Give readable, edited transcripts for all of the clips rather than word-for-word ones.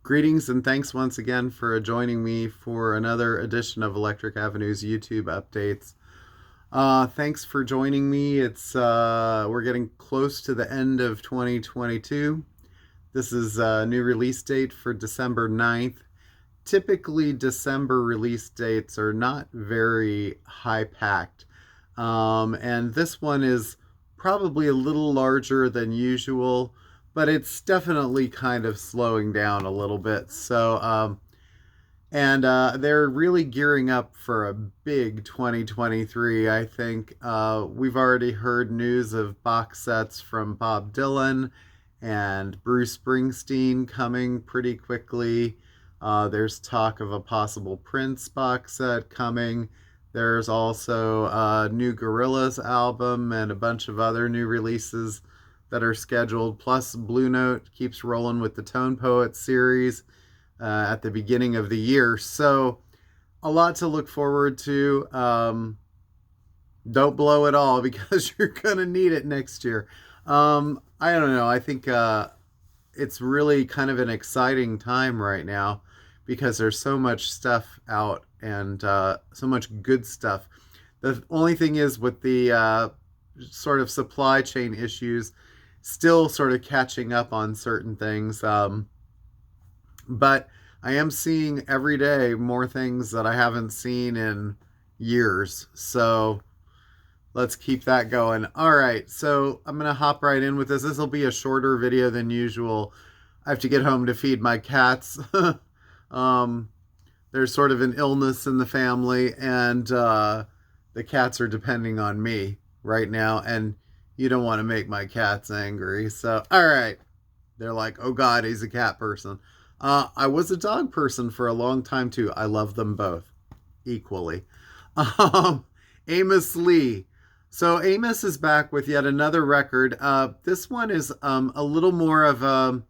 Greetings and thanks once again for joining me for another edition of Electric Avenue's YouTube updates. Thanks for joining me. We're getting close to the end of 2022. This is a new release date for December 9th. Typically, December release dates are not very high packed. And this one is probably a little larger than usual, but it's definitely kind of slowing down a little bit. They're really gearing up for a big 2023, I think. We've already heard news of box sets from Bob Dylan and Bruce Springsteen coming pretty quickly. There's talk of a possible Prince box set coming. There's also a new Gorillaz album and a bunch of other new releases that are scheduled. Plus, Blue Note keeps rolling with the Tone Poets series at the beginning of the year. So, a lot to look forward to. Don't blow it all because you're going to need it next year. I don't know. I think it's really kind of an exciting time right now because there's so much stuff out and so much good stuff. The only thing is with the sort of supply chain issues, still sort of catching up on certain things. But I am seeing every day more things that I haven't seen in years. So let's keep that going. All right, so I'm going to hop right in with this. This will be a shorter video than usual. I have to get home to feed my cats. There's sort of an illness in the family, and the cats are depending on me right now, and you don't want to make my cats angry. So, all right. They're like, oh God, he's a cat person. I was a dog person for a long time too. I love them both equally. Amos Lee. So Amos is back with yet another record. This one is a little more of a,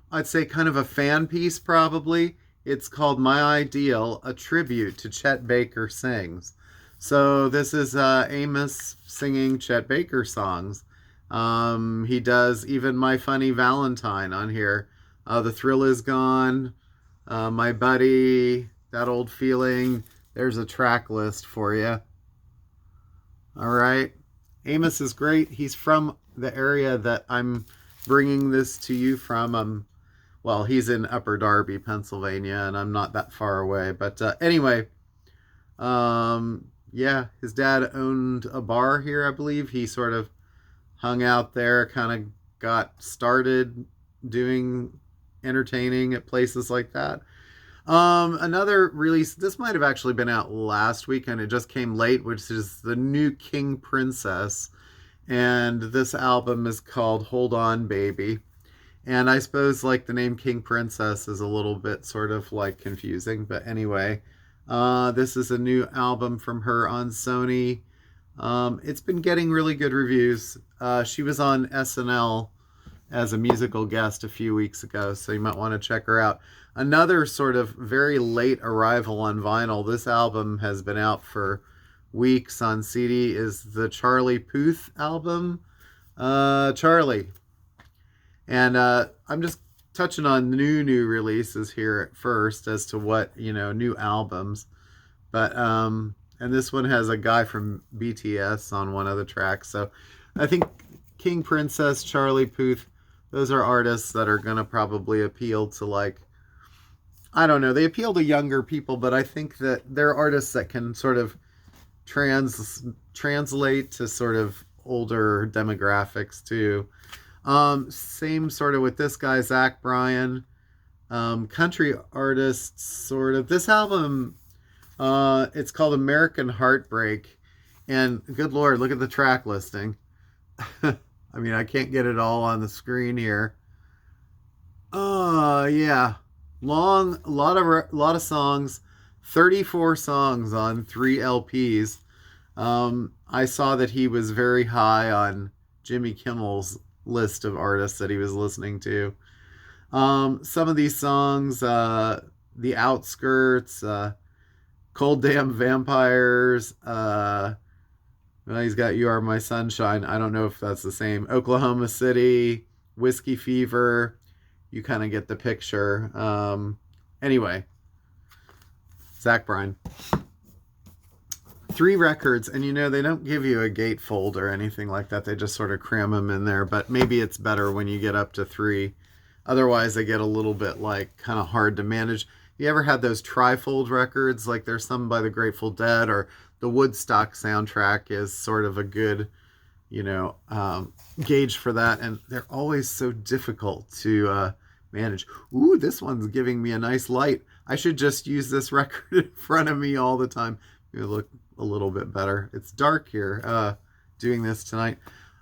I'd say kind of a fan piece probably. It's called My Ideal, a tribute to Chet Baker Sings. So this is Amos singing Chet Baker songs. He does even My Funny Valentine on here. The Thrill Is Gone, My Buddy, That Old Feeling. There's a track list for you. All right. Amos is great. He's from the area that I'm bringing this to you from. Well, he's in Upper Darby, Pennsylvania, and I'm not that far away. But anyway, yeah, his dad owned a bar here, I believe. He sort of hung out there, kind of got started doing entertaining at places like that. Another release, this might have actually been out last week and it just came late, which is the new King Princess. And this album is called Hold On Baby. And I suppose like the name King Princess is a little bit sort of like confusing, but anyway, this is a new album from her on Sony. It's been getting really good reviews. She was on SNL as a musical guest a few weeks ago, so you might want to check her out. Another sort of very late arrival on vinyl, this album has been out for weeks on CD, is the Charlie Puth album. Charlie. And I'm just touching on new releases here at first as to what, new albums. But, and this one has a guy from BTS on one of the tracks. So I think King Princess, Charlie Puth, those are artists that are going to probably appeal to like, I don't know, they appeal to younger people, but I think that they're artists that can sort of translate to sort of older demographics too. Same sort of with this guy, Zach Bryan, country artists sort of. This album, it's called American Heartbreak, and good Lord, look at the track listing. I mean, I can't get it all on the screen here. Yeah. Long, a lot of songs, 34 songs on 3 LPs. I saw that he was very high on Jimmy Kimmel's list of artists that he was listening to. Some of these songs, The Outskirts, Cold Damn Vampires, well, he's got You Are My Sunshine. I don't know if that's the same. Oklahoma City, Whiskey Fever, you kind of get the picture. Anyway, Zach Bryan. 3 records, and they don't give you a gatefold or anything like that. They just sort of cram them in there, but maybe it's better when you get up to 3. Otherwise, they get a little bit kind of hard to manage. You ever had those trifold records? Like there's some by the Grateful Dead, or the Woodstock soundtrack is sort of a good, gauge for that, and they're always so difficult to manage. Ooh, this one's giving me a nice light. I should just use this record in front of me all the time. It look a little bit better. It's dark here doing this tonight.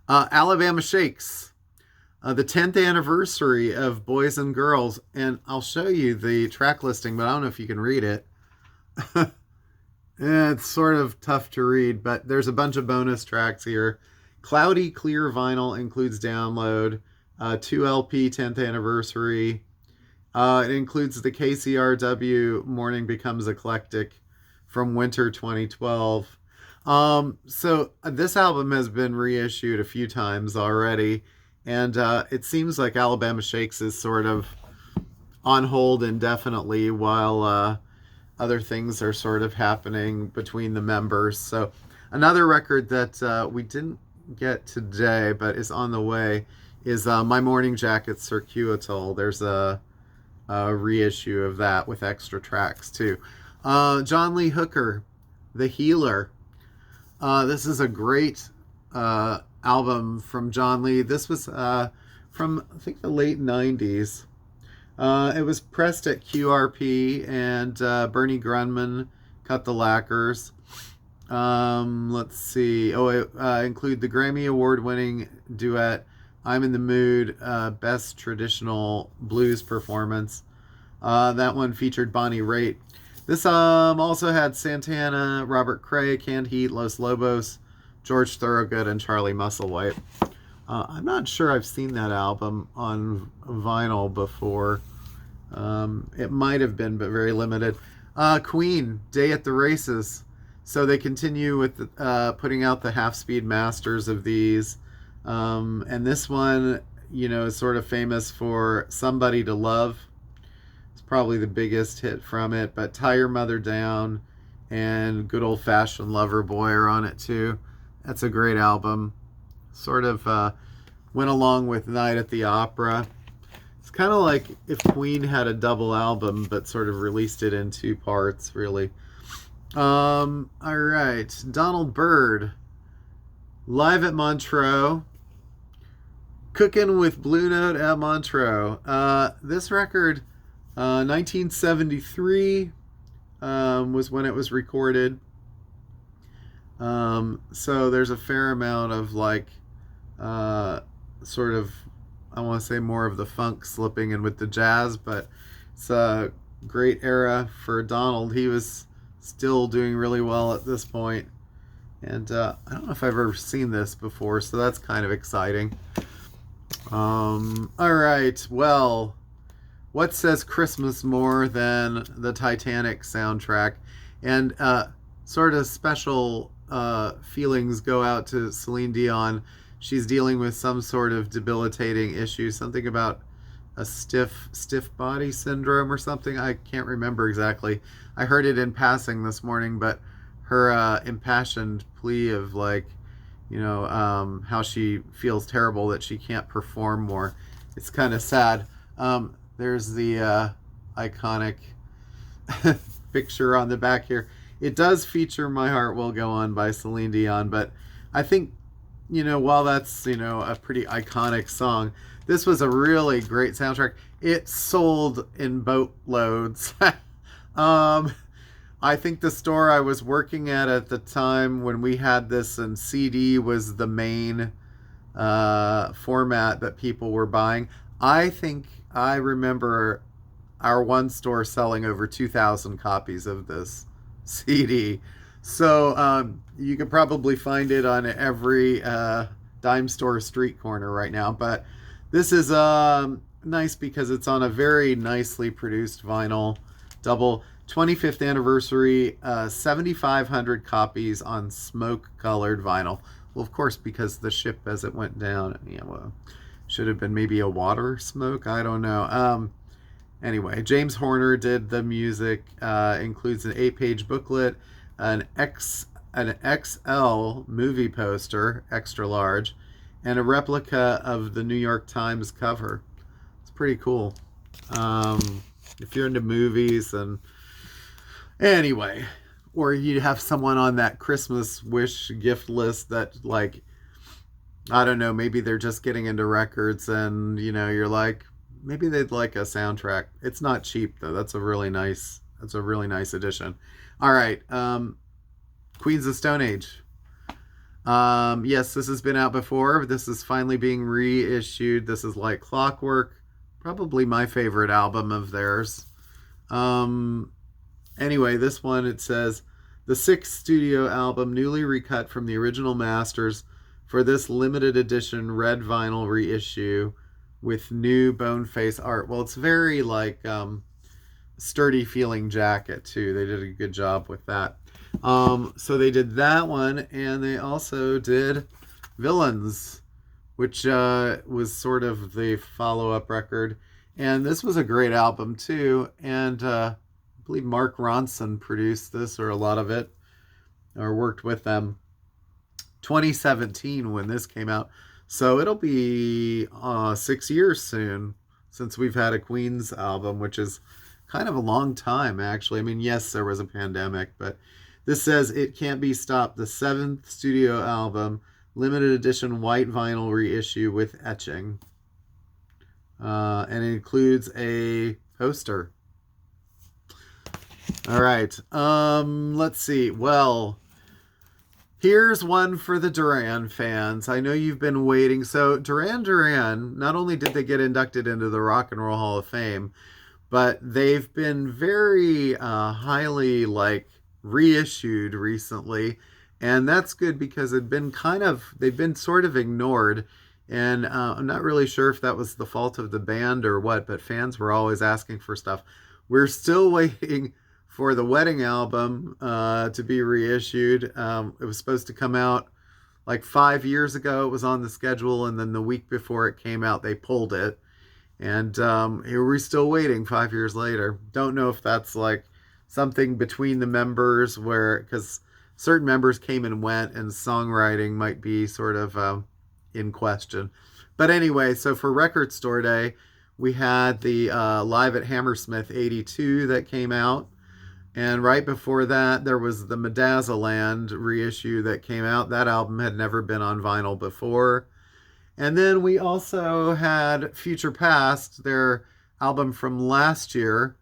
Alabama Shakes, the 10th anniversary of Boys and Girls, and I'll show you the track listing, but I don't know if you can read it. It's sort of tough to read, but there's a bunch of bonus tracks here. Cloudy Clear Vinyl includes download, 2 LP 10th anniversary. It includes the KCRW Morning Becomes Eclectic from winter 2012. So this album has been reissued a few times already, and it seems like Alabama Shakes is sort of on hold indefinitely while other things are sort of happening between the members. So another record that we didn't get today but is on the way is My Morning Jacket Circuitol. There's a reissue of that with extra tracks too. John Lee Hooker, The Healer. This is a great album from John Lee. This was from, I think, the late 90s. It was pressed at QRP, and Bernie Grunman cut the lacquers. Let's see. Oh, it include the Grammy Award-winning duet I'm in the Mood, Best Traditional Blues Performance. That one featured Bonnie Raitt. This also had Santana, Robert Cray, Canned Heat, Los Lobos, George Thorogood, and Charlie Musselwhite. I'm not sure I've seen that album on vinyl before. It might have been, but very limited. Queen, Day at the Races. So they continue with putting out the half-speed masters of these. And this one, is sort of famous for Somebody to Love. It's probably the biggest hit from it, but Tie Your Mother Down and Good Old Fashioned Lover Boy are on it too. That's a great album. Sort of went along with Night at the Opera. It's kind of like if Queen had a double album, but sort of released it in 2 parts, really. All right. Donald Byrd, Live at Montreux. Cooking with Blue Note at Montreux. This record, 1973, was when it was recorded. So there's a fair amount of sort of, I want to say more of the funk slipping in with the jazz, but it's a great era for Donald. He was still doing really well at this point. And I don't know if I've ever seen this before, so that's kind of exciting. All right, well, what says Christmas more than the Titanic soundtrack? And sort of special feelings go out to Celine Dion. She's dealing with some sort of debilitating issue, something about a stiff body syndrome or something. I can't remember exactly. I heard it in passing this morning, but her impassioned plea of how she feels terrible that she can't perform more. It's kind of sad. There's the iconic picture on the back here. It does feature My Heart Will Go On by Celine Dion, but I think, while that's, a pretty iconic song, this was a really great soundtrack. It sold in boatloads. I think the store I was working at the time when we had this, and CD was the main format that people were buying. I think I remember our one store selling over 2,000 copies of this CD. So you could probably find it on every dime store street corner right now. But this is nice because it's on a very nicely produced vinyl, double 25th anniversary, 7,500 copies on smoke colored vinyl. Well, of course, because the ship as it went down. Yeah, well, Should have been maybe a water smoke. I don't know. Anyway, James Horner did the music. Includes an 8-page booklet, an XL movie poster, extra large, and a replica of the New York Times cover. It's pretty cool. If you're into movies, and anyway, or you have someone on that Christmas wish gift list that, like, I don't know, maybe they're just getting into records, and you're like, maybe they'd like a soundtrack. It's not cheap though. That's a really nice addition. All right, Queens of Stone Age. Yes, this has been out before, but this is finally being reissued. This is like clockwork. Probably my favorite album of theirs. Anyway, this one, it says, the sixth studio album, newly recut from the original masters for this limited edition red vinyl reissue with new boneface art. Well, it's very like sturdy feeling jacket too. They did a good job with that. So they did that one, and they also did Villains, which was sort of the follow-up record. And this was a great album too. And I believe Mark Ronson produced this, or a lot of it, or worked with them. 2017 when this came out. So it'll be 6 years soon since we've had a Queens album, which is kind of a long time, actually. I mean, yes, there was a pandemic, but this says It Can't Be Stopped, the seventh studio album, limited edition white vinyl reissue with etching. And it includes a poster. All right. Let's see. Well, here's one for the Duran fans. I know you've been waiting. So Duran Duran, not only did they get inducted into the Rock and Roll Hall of Fame, but they've been very highly reissued recently. And that's good because they've been sort of ignored. And I'm not really sure if that was the fault of the band or what, but fans were always asking for stuff. We're still waiting for the Wedding album to be reissued. It was supposed to come out like 5 years ago. It was on the schedule, and then the week before it came out, they pulled it. And here we're still waiting 5 years later. Don't know if that's like something between the members, because certain members came and went, and songwriting might be sort of in question. But anyway, so for Record Store Day, we had the Live at Hammersmith 82 that came out. And right before that, there was the Medazzaland reissue that came out. That album had never been on vinyl before. And then we also had Future Past, their album from last year.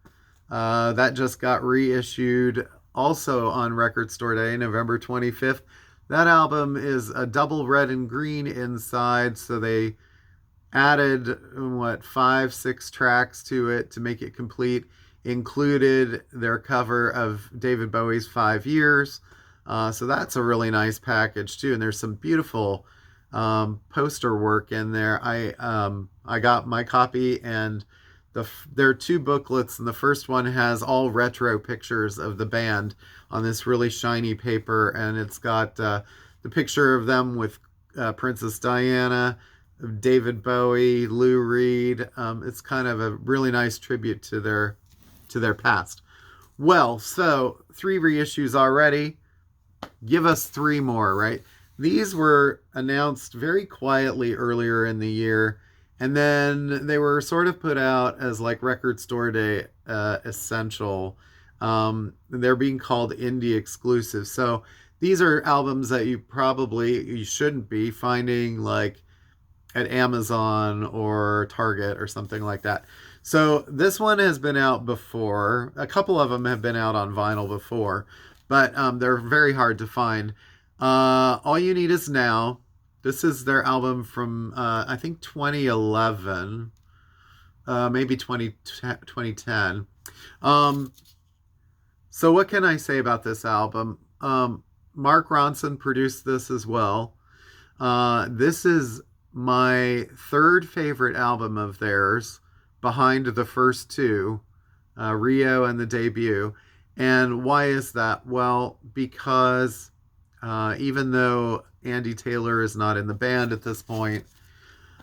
That just got reissued also on Record Store Day, November 25th. That album is a double red and green inside, so they added, 5-6 tracks to it to make it complete. Included their cover of David Bowie's 5 Years. So that's a really nice package too. And there's some beautiful poster work in there. I got my copy, and there are 2 booklets, and the first one has all retro pictures of the band on this really shiny paper, and it's got the picture of them with Princess Diana, David Bowie, Lou Reed. It's kind of a really nice tribute to their past. Well, so 3 reissues already. Give us 3 more, right? These were announced very quietly earlier in the year, and then they were sort of put out as like Record Store Day essential. They're being called indie exclusive. So these are albums that you shouldn't be finding like at Amazon or Target or something like that. So this one has been out before. A couple of them have been out on vinyl before, but they're very hard to find. All You Need Is Now. This is their album from, I think, 2011, maybe 2010. So what can I say about this album? Mark Ronson produced this as well. This is my 3rd favorite album of theirs, behind the first 2, Rio and the debut. And why is that? Well, because even though Andy Taylor is not in the band at this point,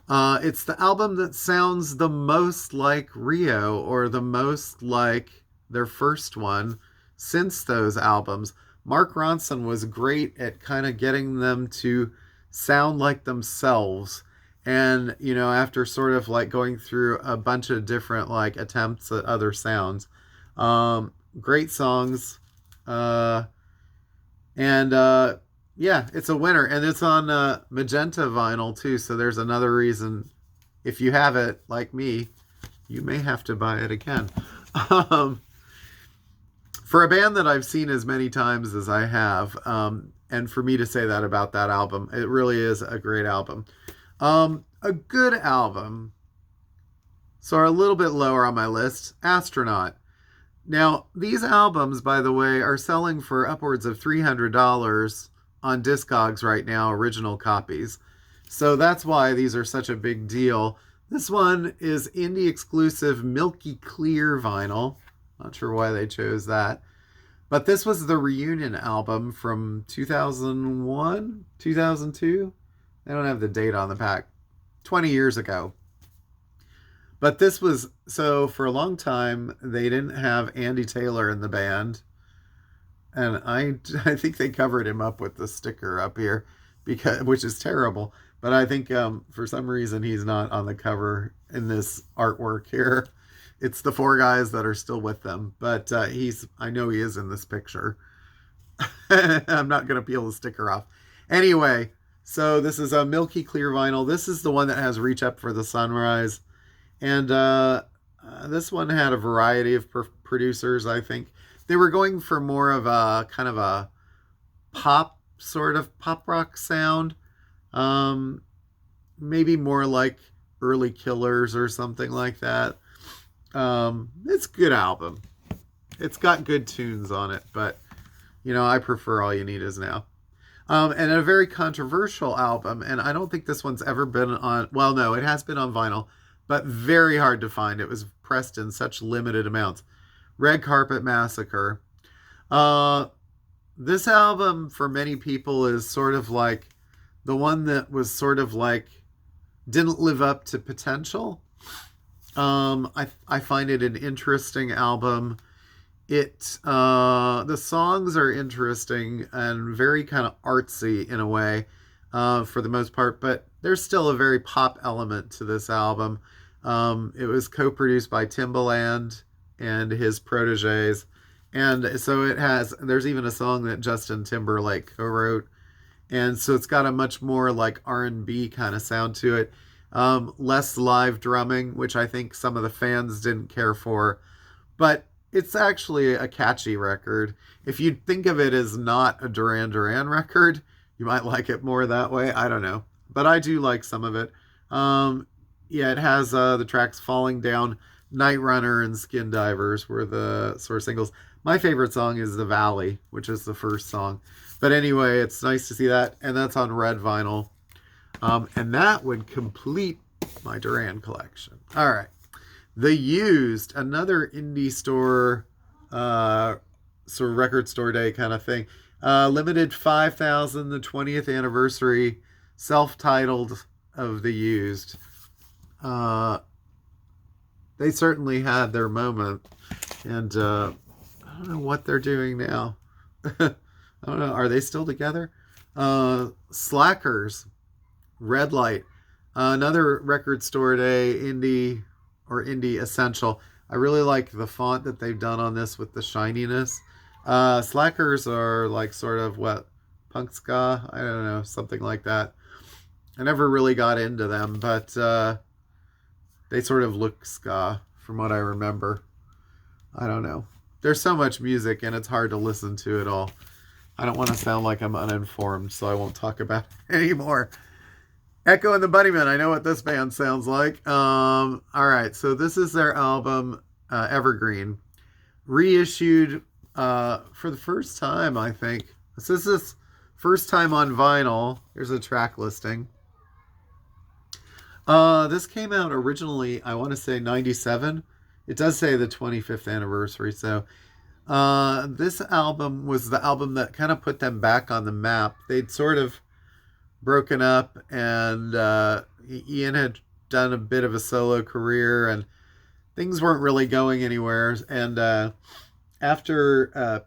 It's the album that sounds the most like Rio, or the most like their first one since those albums. Mark Ronson was great at kind of getting them to sound like themselves. And, after sort of like going through a bunch of different like attempts at other sounds, great songs. Uh, and yeah, it's a winner. And it's on magenta vinyl too. So there's another reason, if you have it like me, you may have to buy it again. Um, for a band that I've seen as many times as I have, and for me to say that about that album, it really is a great album. A good album, so a little bit lower on my list, Astronaut. Now, these albums, by the way, are selling for upwards of $300 on Discogs right now, original copies. So that's why these are such a big deal. This one is indie exclusive Milky Clear vinyl. Not sure why they chose that. But this was the reunion album from 2001, 2002. They don't have the date on the pack. 20 years ago. But this was, so for a long time, they didn't have Andy Taylor in the band. And I think they covered him up with the sticker up here, which is terrible. But I think for some reason he's not on the cover in this artwork here. It's the four guys that are still with them. But I know he is in this picture. I'm not going to peel the sticker off. Anyway, so this is a Milky Clear vinyl. This is the one that has Reach Up for the Sunrise. And this one had a variety of producers, I think. They were going for more of a kind of a sort of pop rock sound. Maybe more like early Killers or something like that. It's a good album. It's got good tunes on it, but, I prefer All You Need Is Now. And a very controversial album, and I don't think this one's ever been on, well, no, it has been on vinyl, but very hard to find. It was pressed in such limited amounts. Red Carpet Massacre. This album, for many people, is sort of like the one that was sort of like didn't live up to potential. I find it an interesting album. The songs are interesting and very kind of artsy in a way, for the most part, but there's still a very pop element to this album. It was co-produced by Timbaland and his proteges, and so there's even a song that Justin Timberlake co-wrote, and so it's got a much more like R&B kind of sound to it. Less live drumming, which I think some of the fans didn't care for, but it's actually a catchy record. If you think of it as not a Duran Duran record, you might like it more that way. I don't know, but I do like some of it. Yeah, it has the tracks Falling Down, Night Runner, and Skin Divers were the sort of singles. My favorite song is The Valley, which is the first song. But anyway, it's nice to see that, and that's on red vinyl. And that would complete my Duran collection. All right. The Used, another indie store, sort of record store day kind of thing. Limited 5,000, the 20th anniversary, self-titled of The Used. They certainly had their moment, and I don't know what they're doing now. I don't know. Are they still together? Slackers, Red Light, another record store day indie essential. I really like the font that they've done on this with the shininess. Slackers are like sort of what, punk ska? I don't know, something like that. I never really got into them, but they sort of look ska from what I remember. I don't know. There's so much music and it's hard to listen to it all. I don't want to sound like I'm uninformed, so I won't talk about it anymore. Echo and the Bunnymen, I know what this band sounds like. All right, so this is their album, Evergreen. Reissued for the first time, I think. This is this first time on vinyl. Here's a track listing. This came out originally, I want to say 97. It does say the 25th anniversary, so this album was the album that kind of put them back on the map. They'd sort of broken up and Ian had done a bit of a solo career, and things weren't really going anywhere. And after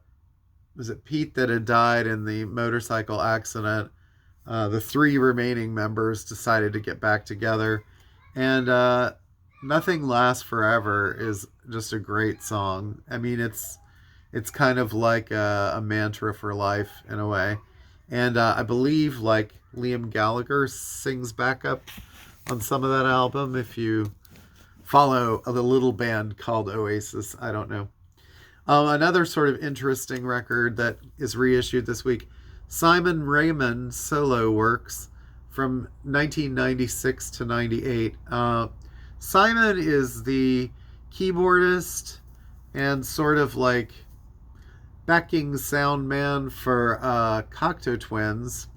was it Pete that had died in the motorcycle accident? The three remaining members decided to get back together, and "Nothing Lasts Forever" is just a great song. I mean, it's kind of like a mantra for life in a way, and I believe like Liam Gallagher sings backup on some of that album. If you follow the little band called Oasis, I don't know. Another sort of interesting record that is reissued this week, Simon Raymond's solo works from 1996 to 98. Simon is the keyboardist and sort of like backing sound man for Cocteau Twins,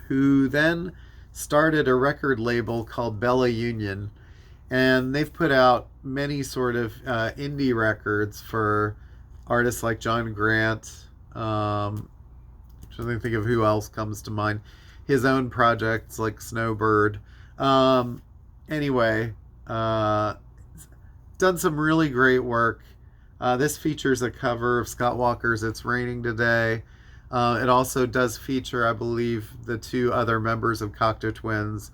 who then started a record label called Bella Union, and they've put out many sort of indie records for artists like John Grant. Trying to think of who else comes to mind. His own projects like Snowbird. Anyway, done some really great work. This features a cover of Scott Walker's "It's Raining Today." It also does feature, I believe, the two other members of Cocteau Twins.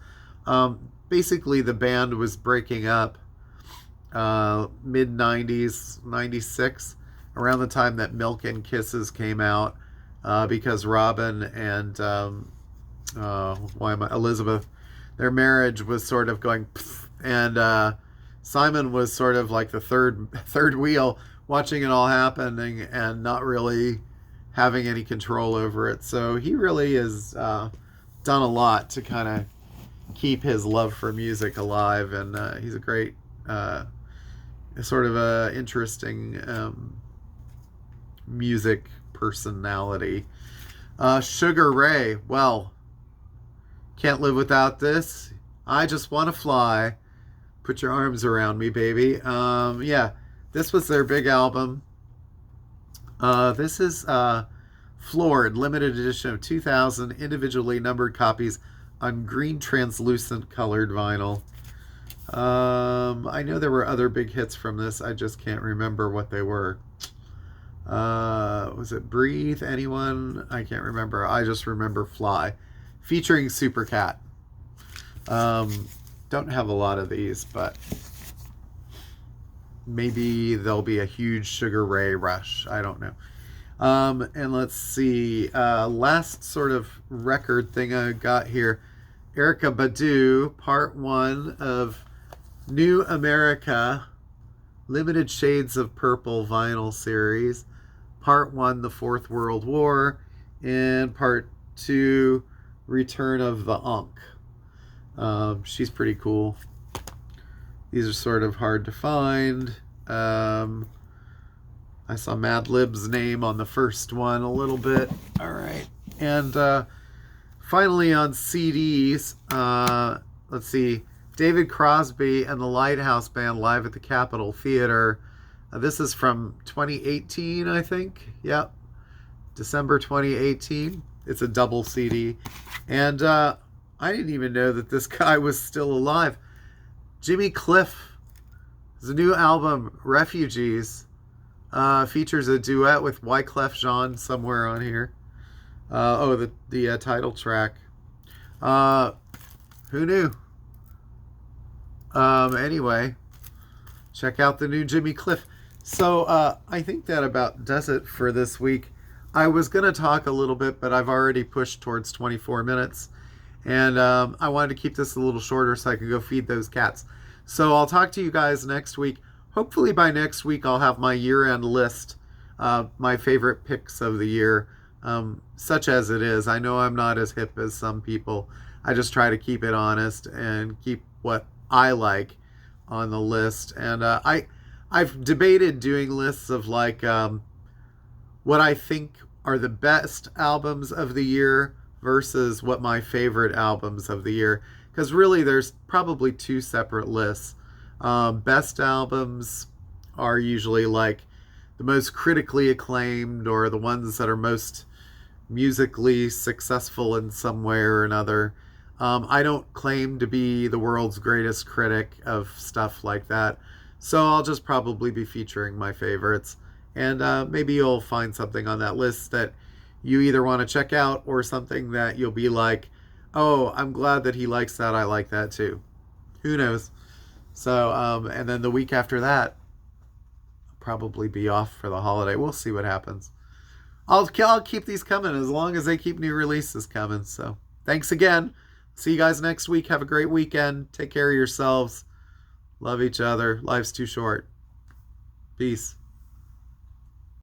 Basically, the band was breaking up mid 90s, 96, around the time that Milk and Kisses came out, because Robin and Elizabeth, their marriage was sort of going, and Simon was sort of like the third wheel, watching it all happening and not really having any control over it. So he really has done a lot to kind of keep his love for music alive, and he's a great sort of a interesting music personality. Sugar Ray, well, can't live without this. I Just Want to Fly. Put your arms around me, baby. Yeah, this was their big album. This is Floored, limited edition of 2,000 individually numbered copies on green translucent colored vinyl. I know there were other big hits from this. I just can't remember what they were. Was it Breathe? Anyone? I can't remember. I just remember Fly, featuring Supercat. Don't have a lot of these, but maybe there'll be a huge Sugar Ray rush. I don't know. And let's see. Last sort of record thing I got here. Erykah Badu, part 1 of New America Limited Shades of Purple vinyl series. Part 1, The Fourth World War, and Part 2, Return of the Ankh. She's pretty cool. These are sort of hard to find. I saw Madlib's name on the first one a little bit. All right. And finally on CDs, let's see. David Crosby and the Lighthouse Band live at the Capitol Theater. This is from 2018, I think. Yep. December 2018. It's a double CD. And I didn't even know that this guy was still alive. Jimmy Cliff. His new album, Refugees, features a duet with Wyclef Jean somewhere on here. The title track. Who knew? Anyway, check out the new Jimmy Cliff. So I think that about does it for this week. I was going to talk a little bit, but I've already pushed towards 24 minutes. And I wanted to keep this a little shorter so I could go feed those cats. So I'll talk to you guys next week. Hopefully by next week I'll have my year-end list, my favorite picks of the year, such as it is. I know I'm not as hip as some people. I just try to keep it honest and keep what I like on the list. And I've debated doing lists of like what I think are the best albums of the year versus what my favorite albums of the year. Because really there's probably two separate lists. Best albums are usually like the most critically acclaimed or the ones that are most musically successful in some way or another. I don't claim to be the world's greatest critic of stuff like that, so I'll just probably be featuring my favorites. And maybe you'll find something on that list that you either want to check out or something that you'll be like, oh, I'm glad that he likes that. I like that too. Who knows? So, and then the week after that, I'll probably be off for the holiday. We'll see what happens. I'll keep these coming as long as they keep new releases coming. So, thanks again. See you guys next week. Have a great weekend. Take care of yourselves. Love each other. Life's too short. Peace.